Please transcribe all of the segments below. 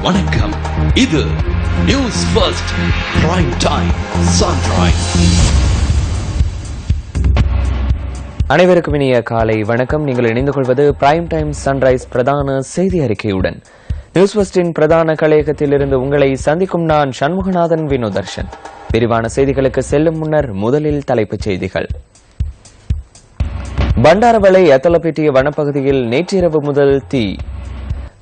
வணக்கம். இது news first prime time sunrise. அனைவருக்கும் இனிய காலை வணக்கம். நீங்கள் இணைந்து கொள்வது பிரைம் டைம் சன்ரைஸ் பிரதான செய்தி அறிக்கையுடன். நியூஸ் ஃபர்ஸ்டின் பிரதான கலையகத்திலிருந்து உங்களை சந்திக்கும் நான் சண்முகநாதன் வினோதர்ஷன். விரிவான செய்திகளுக்கு செல்லும் முன்னர் முதலில் தலைப்புச் செய்திகள். பண்டாரவளை எத்தலப்பிட்டிய வனப்பகுதியில் நேற்றிரவு முதல் தீ.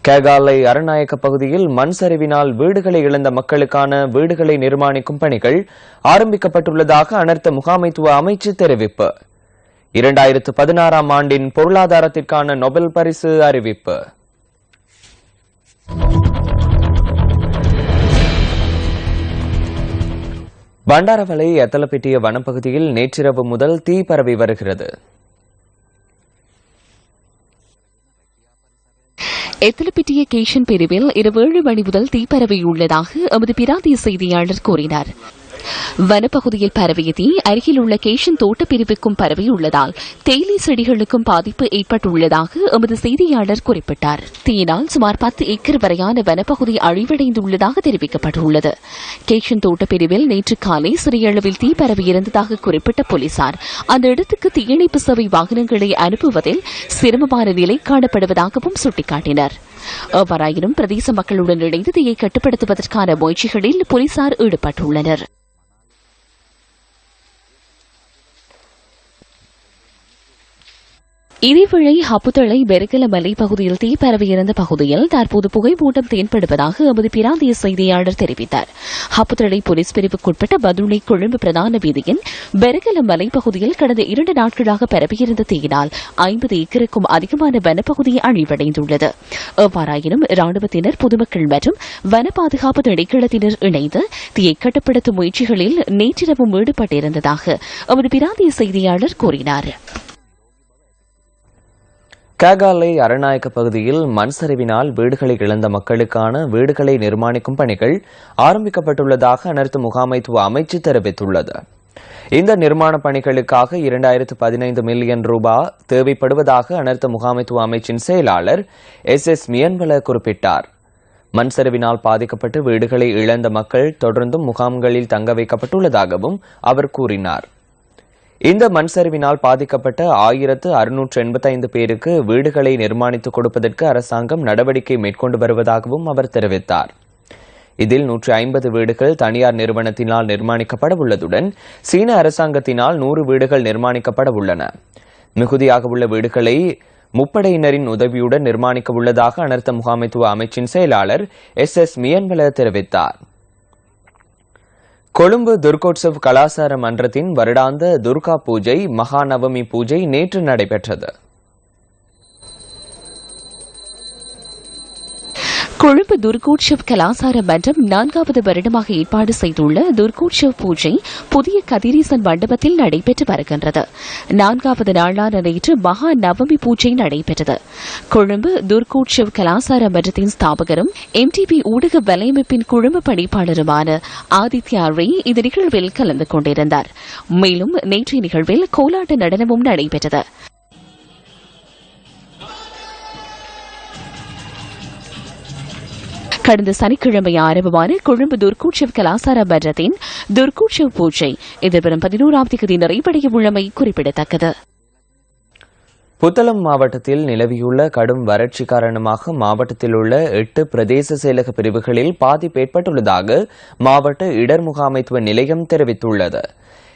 கேகாலை அரநாயக்க பகுதியில் மண் சரிவினால் வீடுகளை இழந்த மக்களுக்கான வீடுகளை நிர்மாணிக்கும் பணிகள் ஆரம்பிக்கப்பட்டுள்ளதாக அனர்த்த முகாமைத்துவ அமைச்சு தெரிவிப்பு. 2016 ஆண்டின் பொருளாதாரத்திற்கான நோபல் பரிசு அறிவிப்பு. பண்டாரவளை எத்தலப்பிட்டிய வனப்பகுதியில் நேற்றிரவு முதல் தீ பரவி வருகிறது. எத்தலப்பிட்டிய கேஷன் பிரிவில் இரவு 7 மணி முதல் தீ பரவியுள்ளதாக எமது பிராந்திய செய்தியாளர் கூறினார். வனப்பகுதியில் பரவிய தீ அருகில் உள்ள கேஷன் தோட்ட பிரிவுக்கும் பரவியுள்ளதால் தேயிலை செடிகளுக்கும் பாதிப்பு ஏற்பட்டுள்ளதாக எமது செய்தியாளர் குறிப்பிட்டார். தீயினால் சுமார் 10 ஏக்கர் வரையான வனப்பகுதி அழிவடைந்துள்ளதாக தெரிவிக்கப்பட்டுள்ளது. கேஷன் தோட்ட பிரிவில் நேற்று காலை சிறிய அளவில் தீ பரவியிருந்ததாக குறிப்பிட்ட போலீசார் அந்த இடத்துக்கு தீயணைப்பு சேவை வாகனங்களை அனுப்புவதில் சிரமமான நிலை காணப்படுவதாகவும் சுட்டிக்காட்டினர். எவ்வாறாயினும் பிரதேச மக்களுடன் இணைந்து தீயை கட்டுப்படுத்துவதற்கான முயற்சிகளில் போலீசார் ஈடுபட்டுள்ளனர். இதேவேளை ஹப்புத்தளை பெருகல மலை பகுதியில் தீ பரவியிருந்த பகுதியில் தற்போது புகைமூட்டம் தென்படுவதாக எமது பிராந்திய செய்தியாளர் தெரிவித்தார். ஹப்புத்தளை போலீஸ் பிரிவுக்குட்பட்ட பதுளை கொழும்பு பிரதான வீதியின் பெருகல மலை பகுதியில் கடந்த 2 நாட்களாக பரவியிருந்த தீயினால் 50 ஏக்கருக்கும் அதிகமான வனப்பகுதி அழிவடைந்துள்ளது. எவ்வாறாயினும் ராணுவத்தினர், பொதுமக்கள் மற்றும் வன பாதுகாப்பு திணைக்களத்தினர் இணைந்து தீயை கட்டுப்படுத்தும் முயற்சிகளில் நேற்றிரவும் ஈடுபட்டிருந்ததாக எமது பிராந்திய செய்தியாளர் கூறினார். கேகாலை அரநாயக்க பகுதியில் மண் சரிவினால் வீடுகளை இழந்த மக்களுக்கான வீடுகளை நிர்மாணிக்கும் பணிகள் ஆரம்பிக்கப்பட்டுள்ளதாக அனர்த்த முகாமைத்துவ அமைச்சு தெரிவித்துள்ளது. இந்த நிர்மாண பணிகளுக்காக 2015 மில்லியன் ரூபாய் தேவைப்படுவதாக அனர்த்த முகாமைத்துவ அமைச்சின் செயலாளர் SS மியன்வல குறிப்பிட்டார். மண் சரிவினால் பாதிக்கப்பட்டு வீடுகளை இழந்த மக்கள் தொடர்ந்தும் முகாம்களில் தங்க வைக்கப்பட்டுள்ளதாகவும் அவர் கூறினார். இந்த மண் சரிவினால் பாதிக்கப்பட்ட 1685 பேருக்கு வீடுகளை நிர்மாணித்துக் கொடுப்பதற்கு அரசாங்கம் நடவடிக்கை மேற்கொண்டு வருவதாகவும் அவர் தெரிவித்தார். இதில் 150 வீடுகள் தனியார் நிறுவனத்தினால் நிர்மாணிக்கப்பட உள்ளதுடன் சீன அரசாங்கத்தினால் 100 வீடுகள் நிர்மாணிக்கப்பட உள்ளன. மிகுதியாக உள்ள வீடுகளை முப்படையினரின் உதவியுடன் நிர்மாணிக்க உள்ளதாக அனர்த்த முகாமைத்துவ அமைச்சின் செயலாளர் SS மியன்வல தெரிவித்தார். கொழும்பு துர்கோத்சவ் கலாசார மன்றத்தின் வருடாந்த துர்கா பூஜை மகாநவமி பூஜை நேற்று நடைபெற்றது. கொழும்பு துர்கோத்சவ் கலாசார மன்றம் 4வது வருடமாக ஏற்பாடு செய்துள்ள துர்கோத்சவ் பூஜை புதிய கதிரீசன் மண்டபத்தில் நடைபெற்று வருகின்றது. 4வது நாளான நேற்று மகா நவமி பூஜை நடைபெற்றது. கொழும்பு துர்கோத்சவ் கலாசார மன்றத்தின் ஸ்தாபகரும் MTP ஊடக வலையமைப்பின் குழும பணிப்பாளருமான ஆதித்யா ரே இந்த நிகழ்வில் கலந்து கொண்டிருந்தார். மேலும் நேற்றைய நிகழ்வில் கோலாட்ட நடனமும் நடைபெற்றது. கடந்த சனிக்கிழமை ஆரம்பமான கொழும்பு துர்கோத்சவ் கலாசார மன்றத்தின் துர்கோத்சவ் பூஜை எதிர்வரும் 11ஆம் தேதி நிறைவடைய உள்ளமை குறிப்பிடத்தக்கது. புத்தளம் மாவட்டத்தில் நிலவியுள்ள கடும் வறட்சி காரணமாக மாவட்டத்தில் உள்ள 8 பிரதேச செயலக பிரிவுகளில் பாதிப்பு ஏற்பட்டுள்ளதாக மாவட்ட இடர் முகாமைத்துவ நிலையம் தெரிவித்துள்ளது.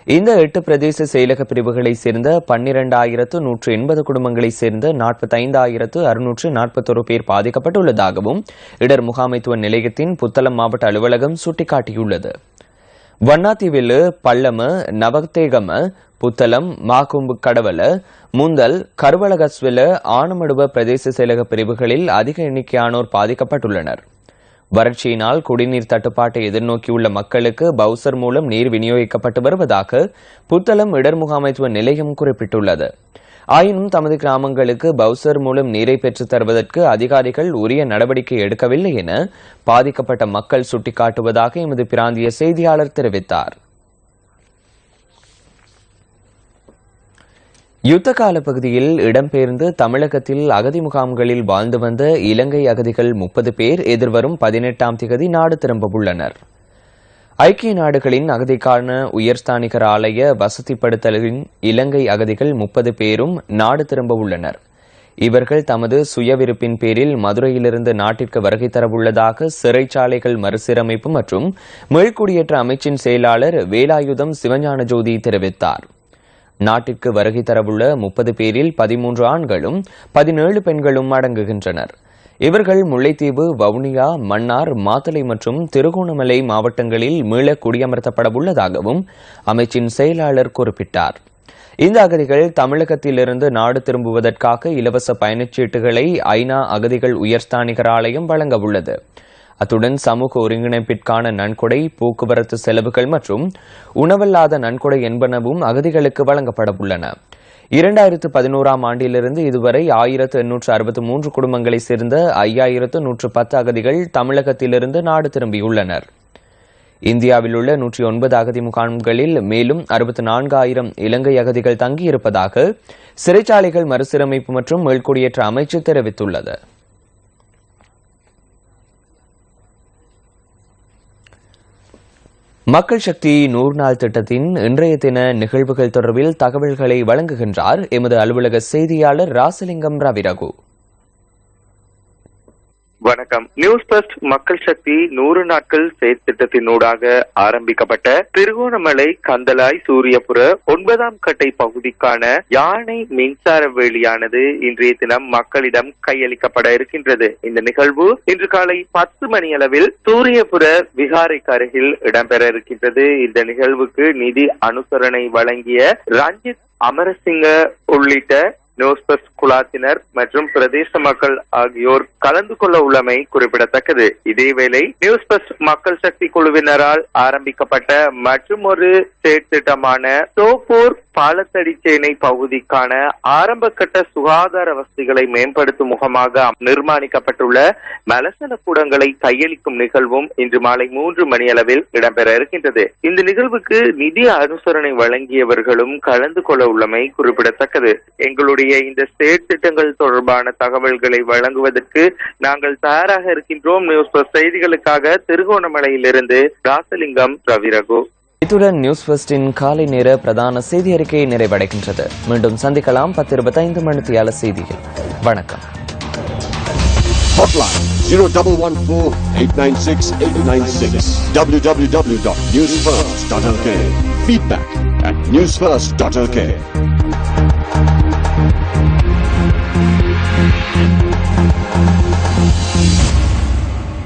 இந்த 8 பிரதேச செயலக பிரிவுகளை சேர்ந்த 12,180 குடும்பங்களைச் சேர்ந்த 45,641 பேர் பாதிக்கப்பட்டுள்ளதாகவும் இடர் முகாமைத்துவ நிலையத்தின் புத்தளம் மாவட்ட அலுவலகம் சுட்டிக்காட்டியுள்ளது. வண்ணாத்திவில்லு, பள்ளம, நவத்தேகம, புத்தளம், மாக்கும்பு கடவல, முந்தல், கருவளகஸ்வில, ஆனமடுவ பிரதேச செயலக பிரிவுகளில் அதிக எண்ணிக்கையானோர் பாதிக்கப்பட்டுள்ளனர். வறட்சியினால் குடிநீர் தட்டுப்பாட்டை எதிர்நோக்கியுள்ள மக்களுக்கு பவுசர் மூலம் நீர் விநியோகிக்கப்பட்டு வருவதாக புத்தளம் இடர் முகாமைத்துவ நிலையம் குறிப்பிட்டுள்ளது. ஆயினும் தமது கிராமங்களுக்கு பவுசர் மூலம் நீரை பெற்றுத் தருவதற்கு அதிகாரிகள் உரிய நடவடிக்கை எடுக்கவில்லை என பாதிக்கப்பட்ட மக்கள் சுட்டிக்காட்டுவதாக எமது பிராந்திய செய்தியாளர் தெரிவித்தார். யுத்த கால பகுதியில் இடம்பெயர்ந்து தமிழகத்தில் அகதி முகாம்களில் வாழ்ந்து வந்த இலங்கை அகதிகள் 30 பேர் எதிர்வரும் 18ஆம் தேதி நாடு திரும்ப உள்ளனர். ஐக்கிய நாடுகளின் அகதிக்கான உயர்ஸ்தானிகர் ஆலய வசதிப்படுத்தலின் இலங்கை அகதிகள் 30 பேரும் நாடு திரும்ப உள்ளனர். இவர்கள் தமது சுயவிருப்பின் பேரில் மதுரையிலிருந்து நாட்டிற்கு வருகை தரவுள்ளதாக சிறைச்சாலைகள் மறுசீரமைப்பு மற்றும் மீள்குடியேற்ற அமைச்சின் செயலாளர் வேலாயுதம் சிவஞான ஜோதி தெரிவித்தார். நாட்டிற்கு வருகை தரவுள்ள 30 பேரில் 13 ஆண்களும் 17 பெண்களும் அடங்குகின்றனர். இவர்கள் முல்லைத்தீவு, வவுனியா, மன்னார், மாத்தளை மற்றும் திருகோணமலை மாவட்டங்களில் மீள குடியமர்த்தப்பட உள்ளதாகவும் அமைச்சின் செயலாளர் குறிப்பிட்டார். இந்த அகதிகள் தமிழகத்திலிருந்து நாடு திரும்புவதற்காக இலவச பயணச்சீட்டுகளை ஐநா அகதிகள் உயர்ஸ்தானிகர் ஆலயம் வழங்க உள்ளது. அத்துடன் சமூக ஒருங்கிணைப்பிற்கான நன்கொடை, போக்குவரத்து செலவுகள் மற்றும் உணவல்லாத நன்கொடை என்பனவும் அகதிகளுக்கு வழங்கப்பட உள்ளன. 2011ஆம் ஆண்டிலிருந்து இதுவரை 1863 குடும்பங்களைச் சேர்ந்த 5110 அகதிகள் தமிழகத்திலிருந்து நாடு திரும்பியுள்ளனர். இந்தியாவில் உள்ள 109 அகதி முகாம்களில் மேலும் 64,000 இலங்கை அகதிகள் தங்கியிருப்பதாக சிறைச்சாலைகள் மறுசீரமைப்பு மற்றும் மீள்குடியேற்ற அமைச்சு தெரிவித்துள்ளது. மக்கள் சக்தி 100 நாள் திட்டத்தின் இன்றைய தின நிகழ்வுகள் தொடர்பில் தகவல்களை வழங்குகின்றார் எமது அலுவலக செய்தியாளர் ராசலிங்கம் ரவிரகு. வணக்கம். நியூஸ் ஃபர்ஸ்ட் மக்கள் சக்தி 100 நாட்கள் செயற்திட்டத்தினூடாக ஆரம்பிக்கப்பட்ட திருகோணமலை, கந்தளாய், சூரியபுர 9ஆம் கட்டை பகுதிக்கான யானை மின்சார வேலியானது இன்றைய தினம் மக்களிடம் கையளிக்கப்பட இருக்கின்றது. இந்த நிகழ்வு இன்று காலை 10 மணியளவில் சூரியபுர விகாரைக்கு அருகில் இடம்பெற இருக்கின்றது. இந்த நிகழ்வுக்கு நிதி அனுசரணை வழங்கிய ரஞ்சித் அமரசிங்க உள்ளிட்ட நியூஸ் ஃபர்ஸ்ட் குழாத்தினர் மற்றும் பிரதேச மக்கள் ஆகியோர் கலந்து கொள்ள உள்ளமை குறிப்பிடத்தக்கது. இதேவேளை நியூஸ் ஃபர்ஸ்ட் மக்கள் சக்தி குழுவினரால் ஆரம்பிக்கப்பட்ட மற்றும் ஒரு செயற்திட்டமான தோப்பூர் பாலத்தடிச்சேனை பகுதிக்கான ஆரம்ப கட்ட சுகாதார வசதிகளை மேம்படுத்தும் முகமாக நிர்மாணிக்கப்பட்டுள்ள மலசல கூடங்களை கையளிக்கும் நிகழ்வும் இன்று மாலை 3 மணியளவில் இடம்பெற இருக்கின்றது. இந்த நிகழ்வுக்கு நிதி அனுசரணை வழங்கியவர்களும் கலந்து கொள்ள உள்ளமை குறிப்பிடத்தக்கது. எங்களுடைய இந்த செயற்திட்டங்கள் தொடர்பான தகவல்களை வழங்குவதற்கு நாங்கள் தயாராக இருக்கின்றோம். நியூஸ் ஃபர்ஸ்ட் செய்திகளுக்காக திருகோணமலையிலிருந்து ராசலிங்கம் ரவிரகு. இத்துடன் நியூஸ் ஃபர்ஸ்டின் காலை நேர பிரதான செய்தி அறிக்கை நிறைவடைகின்றது. மீண்டும் சந்திக்கலாம் 10:25 மணித்தியால செய்தியில். வணக்கம். Hotline 0114-896-896 www.newsfirst.lk. Feedback at newsfirst.lk.